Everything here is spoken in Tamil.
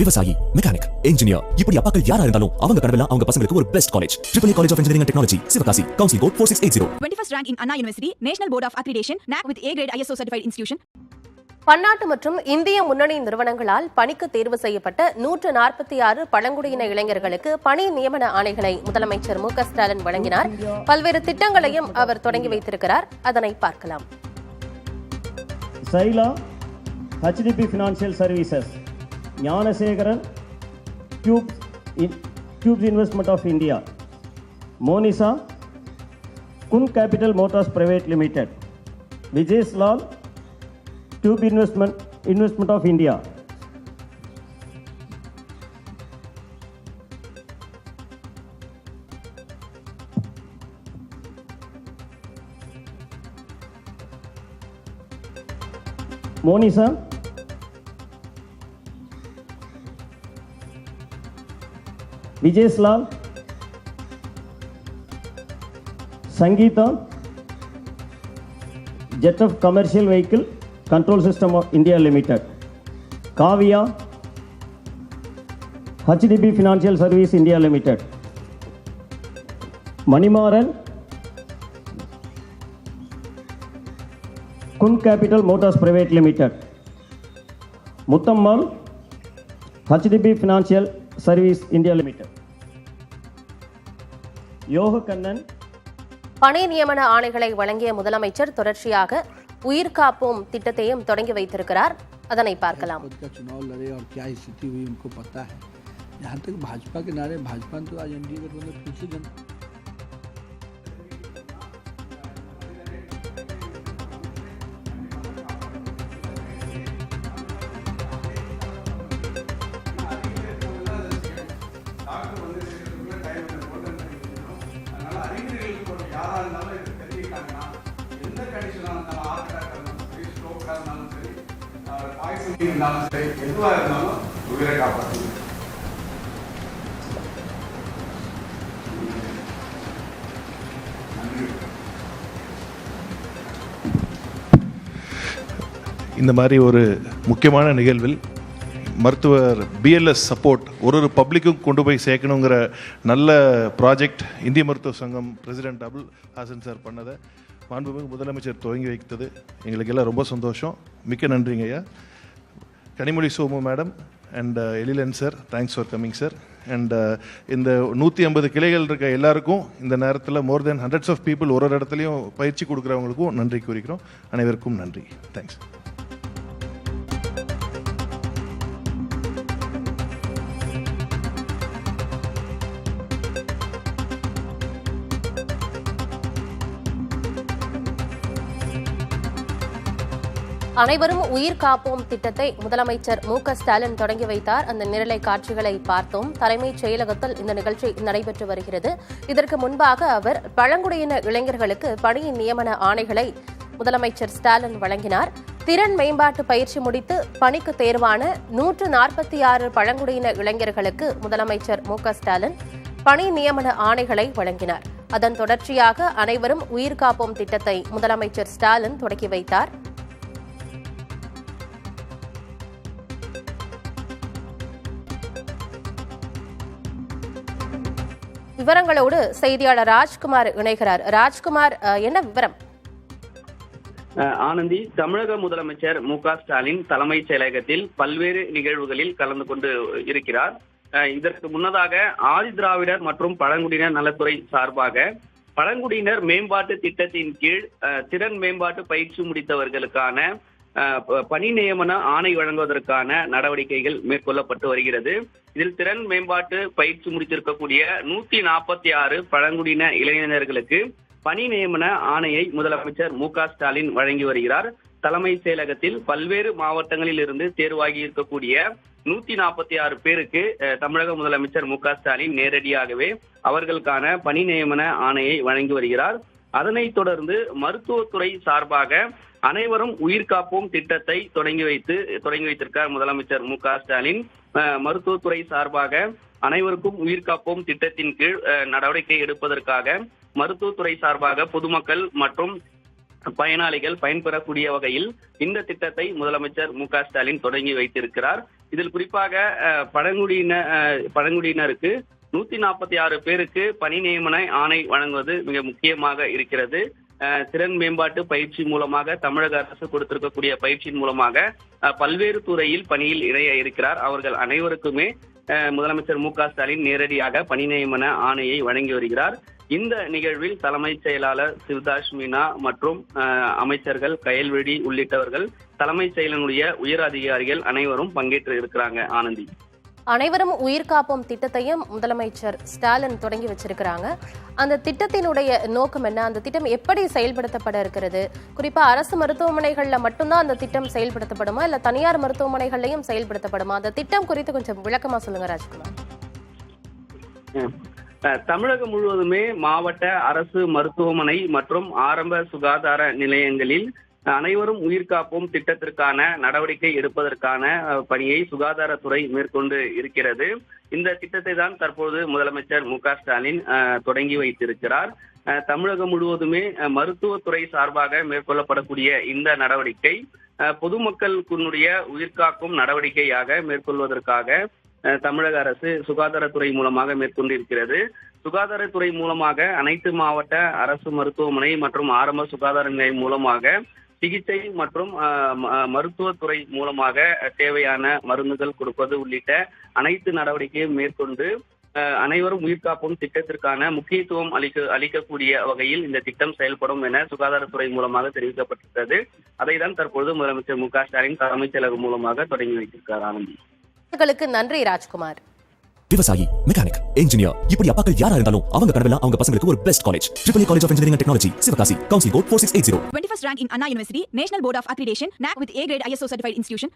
விவசாயி, மெக்கானிக், இன்ஜினியர், இப்படி அப்பாக்கள் யாரா இருந்தாலும் அவங்க கனவெல்லாம் அவங்க பசங்களுக்கு ஒரு best college. AAA College of Engineering and Technology, Sivakasi. Counseling code 4680. 21st rank in Anna University, National Board of Accreditation, NAC with A grade ISO certified institution. பன்னாட்டு மற்றும் இந்திய முன்னணி நிறுவனங்களால் பணிக்கு தேர்வு செய்யப்பட்ட 146 பழங்குடியின இளைஞர்களுக்கு பணி நியமன ஆணைகளை முதலமைச்சர் மு க ஸ்டாலின் வழங்கினார். பல்வேறு திட்டங்களையும் அவர் தொடங்கி வைத்திருக்கிறார். அதனை பார்க்கலாம். Shaila, HDB Financial Services, Gnanasekaran, Cubes Investment of India, Monisa, Kun Capital Motors Private Limited, Vijay's Lal, Cube Investment of India. Monisa, Vijay's Lal, Sangeeta, Jet of Commercial Vehicle Control System of India Limited, Kavya, HDB Financial Service India Limited, Manimaran, Kun Capital Motors Private Limited, Muthammal, HDB Financial Service India Limited. யோகக்கண்ணன். பணி நியமன ஆணைகளை வழங்கிய முதலமைச்சர் தொடர்ச்சியாக உயிர் காப்போம் திட்டத்தையும் தொடங்கி வைத்திருக்கிறார். அதனை பார்க்கலாம். चुनाव लड़े और क्या स्थिति हुई उनको पता है. जहाँ तक भाजपा के नारे, भाजपा तो आज एनडीए गठबंधन फिर से जन உயிரை காப்பாற்று. இந்த மாதிரி ஒரு முக்கியமான நிகழ்வில் மருத்துவர் BLS சப்போர்ட் ஒரு பப்ளிக்கும் கொண்டு போய் சேர்க்கணுங்கிற நல்ல ப்ராஜெக்ட் இந்திய மருத்துவ சங்கம் பிரசிடென்ட் அபுல் ஹாசன் சார் பண்ணதை மாண்புமிகு முதலமைச்சர் துவங்கி வைத்தது எங்களுக்கு எல்லாம் ரொம்ப சந்தோஷம். மிக்க நன்றிங்க ஐயா. Kanimozhi Somu madam and Ezhilan sir, thanks for coming sir. And இந்த 150 கிளைகள் இருக்க எல்லாருக்கும் இந்த நேரத்தில் மோர் தென் ஹண்ட்ரட்ஸ் ஆஃப் பீப்புள் ஒரு இடத்துலையும் பயிற்சி கொடுக்குறவங்களுக்கும் நன்றி கூறிக்கிறோம். அனைவருக்கும் நன்றி. தேங்க்ஸ். அனைவரும் உயிர் காப்போம் திட்டத்தை முதலமைச்சர் மு க ஸ்டாலின் தொடங்கி வைத்தார். அந்த நிரலை காட்சிகளை பார்த்தோம். தலைமைச் செயலகத்தில் இந்த நிகழ்ச்சி நடைபெற்று வருகிறது. இதற்கு முன்பாக அவர் பழங்குடியின இளைஞர்களுக்கு பணி நியமன ஆணைகளை முதலமைச்சர் ஸ்டாலின் வழங்கினார். திறன் மேம்பாட்டு பயிற்சி முடித்து பணிக்கு தேர்வான 146 பழங்குடியின இளைஞர்களுக்கு முதலமைச்சர் மு க ஸ்டாலின் பணி நியமன ஆணைகளை வழங்கினார். அதன் தொடர்ச்சியாக அனைவரும் உயிர் காப்போம் திட்டத்தை முதலமைச்சர் ஸ்டாலின் தொடங்கி வைத்தார். விவரங்களோடு செய்தியாளர் ராஜ்குமார் இணைகிறார். ராஜ்குமார், என்ன விவரம்? ஆனந்தி, தமிழக முதலமைச்சர் மு க ஸ்டாலின் தலைமைச் செயலகத்தில் பல்வேறு நிகழ்வுகளில் கலந்து கொண்டு இருக்கிறார். இதற்கு முன்னதாக ஆதி திராவிடர் மற்றும் பழங்குடியினர் நலத்துறை சார்பாக பழங்குடியினர் மேம்பாட்டு திட்டத்தின் கீழ் திறன் மேம்பாட்டு பயிற்சி முடித்தவர்களுக்கான பணி நியமன ஆணை வழங்குவதற்கான நடவடிக்கைகள் மேற்கொள்ளப்பட்டு வருகிறது. இதில் திறன் மேம்பாட்டு பயிற்சி முடித்திருக்கக்கூடிய 146 பழங்குடியின இளைஞர்களுக்கு பணி நியமன ஆணையை முதலமைச்சர் மு க ஸ்டாலின் வழங்கி வருகிறார். தலைமைச் செயலகத்தில் பல்வேறு மாவட்டங்களில் இருந்து தேர்வாகி இருக்கக்கூடிய 146 பேருக்கு தமிழக முதலமைச்சர் மு க ஸ்டாலின் நேரடியாகவே அவர்களுக்கான பணி நியமன ஆணையை வழங்கி வருகிறார். அதனைத் தொடர்ந்து மருத்துவத்துறை சார்பாக அனைவரும் உயிர் காப்போம் திட்டத்தை தொடங்கி வைத்திருக்கார் முதலமைச்சர் மு க ஸ்டாலின். மருத்துவத்துறை சார்பாக அனைவருக்கும் உயிர் காப்போம் திட்டத்தின் கீழ் நடவடிக்கை எடுப்பதற்காக மருத்துவத்துறை சார்பாக பொதுமக்கள் மற்றும் பயனாளிகள் பயன்பெறக்கூடிய வகையில் இந்த திட்டத்தை முதலமைச்சர் மு க ஸ்டாலின் தொடங்கி வைத்திருக்கிறார். இதில் குறிப்பாக பழங்குடியினருக்கு 146 பேருக்கு பணி நியமன ஆணை வழங்குவது மிக முக்கியமாக இருக்கிறது. திறன் மேம்பாட்டு பயிற்சி மூலமாக தமிழக அரசு கொடுத்திருக்கக்கூடிய பயிற்சியின் மூலமாக பல்வேறு துறையில் பணியில் இணைய இருக்கிறார். அவர்கள் அனைவருக்குமே முதலமைச்சர் மு.க.ஸ்டாலின் நேரடியாக பணி நியமன ஆணையை வழங்கி வருகிறார். இந்த நிகழ்வில் தலைமைச் செயலாளர் சிவதாஸ் மீனா மற்றும் அமைச்சர்கள் கயல்விழி உள்ளிட்டவர்கள் தலைமைச் செயலனுடைய உயர் அதிகாரிகள் அனைவரும் பங்கேற்று இருக்கிறாங்க. ஆனந்தி, அனைவரும் உயிர் காப்போம் திட்டத்தையும் முதலமைச்சர் ஸ்டாலின் தொடங்கி வச்சிருக்கிறாங்க. அந்த திட்டத்தினுடைய நோக்கம் என்ன? அந்த திட்டம் எப்படி செயல்படுத்தப்பட இருக்கிறது? குறிப்பா அரசு மருத்துவமனைகள்ல மட்டும்தான் அந்த திட்டம் செயல்படுத்தப்படுமா, இல்ல தனியார் மருத்துவமனைகள்லையும் செயல்படுத்தப்படுமா? அந்த திட்டம் குறித்து கொஞ்சம் விளக்கமா சொல்லுங்க ராஜ்குமார். தமிழகம் முழுவதுமே மாவட்ட அரசு மருத்துவமனை மற்றும் ஆரம்ப சுகாதார நிலையங்களில் அனைவரும் உயிர் காப்போம் திட்டத்திற்கான நடவடிக்கை எடுப்பதற்கான பணியை சுகாதாரத்துறை மேற்கொண்டு இருக்கிறது. இந்த திட்டத்தை தான் தற்போது முதலமைச்சர் மு.க.ஸ்டாலின் தொடங்கி வைத்திருக்கிறார். தமிழகம் முழுவதுமே மருத்துவத்துறை சார்பாக மேற்கொள்ளப்படக்கூடிய இந்த நடவடிக்கை பொதுமக்களுக்குடைய உயிர்காக்கும் நடவடிக்கையாக மேற்கொள்வதற்காக தமிழக அரசு சுகாதாரத்துறை மூலமாக மேற்கொண்டிருக்கிறது. சுகாதாரத்துறை மூலமாக அனைத்து மாவட்ட அரசு மருத்துவமனை மற்றும் ஆரம்ப சுகாதார நிலையம் மூலமாக சிகிச்சை மற்றும் மருத்துவத்துறை மூலமாக தேவையான மருந்துகள் கொடுப்பது உள்ளிட்ட அனைத்து நடவடிக்கையும் மேற்கொண்டு அனைவரும் உயிர்காப்பும் திட்டத்திற்கான முக்கியத்துவம் அளிக்கக்கூடிய வகையில் இந்த திட்டம் செயல்படும் என சுகாதாரத்துறை மூலமாக தெரிவிக்கப்பட்டிருக்கிறது. அதை தான் தற்போது முதலமைச்சர் மு.க.ஸ்டாலின் தலைமைச் செயலகம் மூலமாக தொடங்கி வைத்திருக்கிறார். ஆனந்தி, நன்றி ராஜ்குமார். விவசாயி, மெக்கானிக், இன்ஜினியர், இப்படி அப்பாக்கள் யாரா இருந்தாலும் அவங்க கனவெல்லாம் அவங்க பசங்களுக்கு ஒரு best college. Triple college of engineering and technology, Sivakasi. Counselling code 4680. 21st rank in Anna University, National Board of Accreditation, NAC with A grade ISO certified institution.